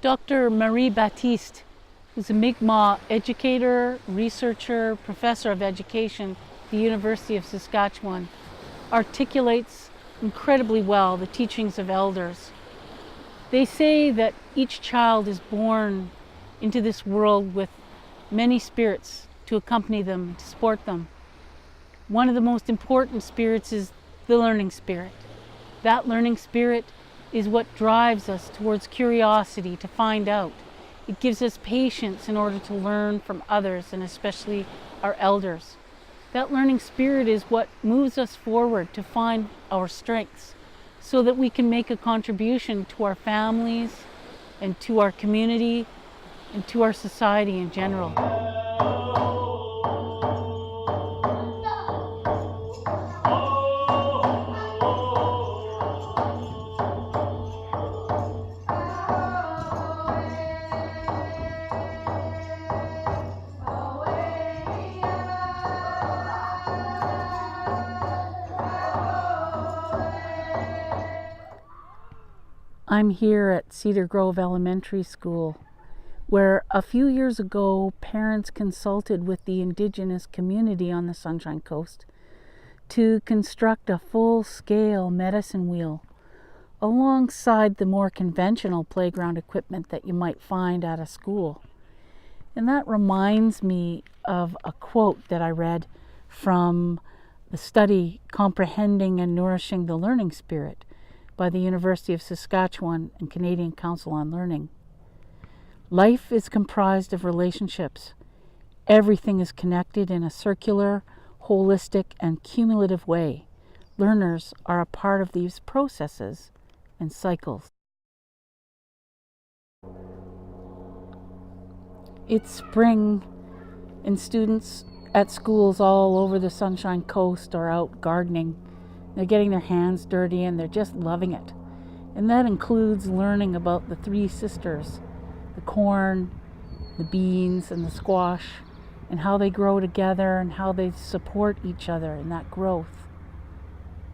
Dr. Marie Baptiste, who's a Mi'kmaq educator, researcher, professor of education at the University of Saskatchewan, articulates incredibly well the teachings of elders. They say that each child is born into this world with many spirits to accompany them, to support them. One of the most important spirits is the learning spirit. That learning spirit is what drives us towards curiosity to find out. It gives us patience in order to learn from others, and especially our elders. That learning spirit is what moves us forward to find our strengths so that we can make a contribution to our families and to our community and to our society in general. I'm here at Cedar Grove Elementary School, where a few years ago parents consulted with the Indigenous community on the Sunshine Coast to construct a full-scale medicine wheel alongside the more conventional playground equipment that you might find at a school. And that reminds me of a quote that I read from the study Comprehending and Nourishing the Learning Spirit by the University of Saskatchewan and Canadian Council on Learning. Life is comprised of relationships. Everything is connected in a circular, holistic, and cumulative way. Learners are a part of these processes and cycles. It's spring, and students at schools all over the Sunshine Coast are out gardening. They're getting their hands dirty and they're just loving it. And that includes learning about the three sisters, the corn, the beans, and the squash, and how they grow together and how they support each other in that growth.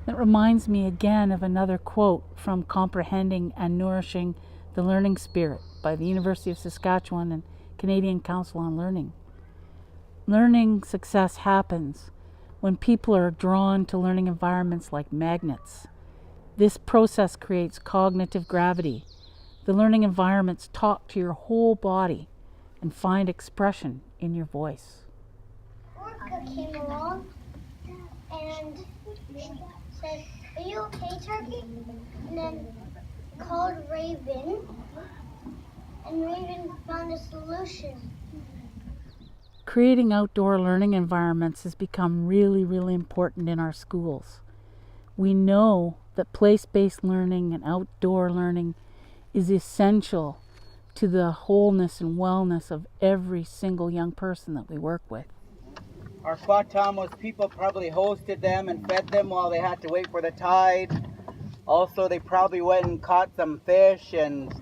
That reminds me again of another quote from Comprehending and Nourishing the Learning Spirit by the University of Saskatchewan and Canadian Council on Learning. Learning success happens when people are drawn to learning environments like magnets. This process creates cognitive gravity. The learning environments talk to your whole body and find expression in your voice. Orca came along and said, "Are you okay, Turkey?" And then called Raven, and Raven found a solution. Creating outdoor learning environments has become really, really important in our schools. We know that place-based learning and outdoor learning is essential to the wholeness and wellness of every single young person that we work with. Our Quatamos people probably hosted them and fed them while they had to wait for the tide. Also, they probably went and caught some fish and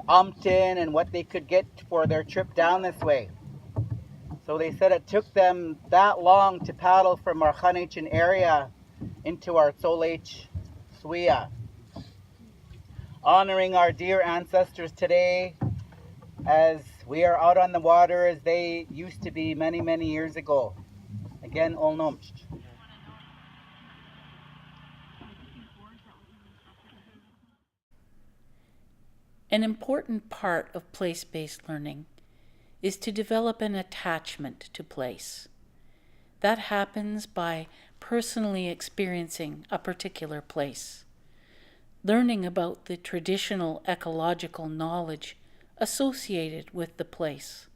umptin and what they could get for their trip down this way. So they said it took them that long to paddle from our Khanachin area into our Solech Suia. Honoring our dear ancestors today as we are out on the water as they used to be many, many years ago. Again, Olnomcht. An important part of place-based learning is to develop an attachment to place. That happens by personally experiencing a particular place, learning about the traditional ecological knowledge associated with the place,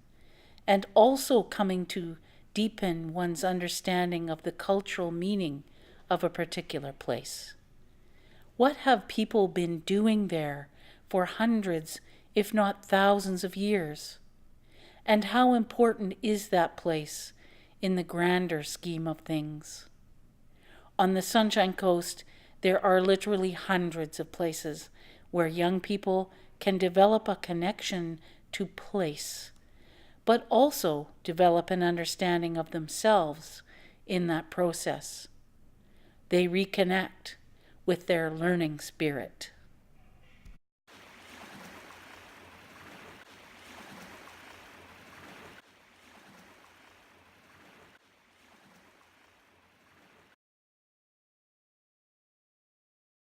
and also coming to deepen one's understanding of the cultural meaning of a particular place. What have people been doing there for hundreds, if not thousands of years? And how important is that place in the grander scheme of things? On the Sunshine Coast, there are literally hundreds of places where young people can develop a connection to place, but also develop an understanding of themselves in that process. They reconnect with their learning spirit.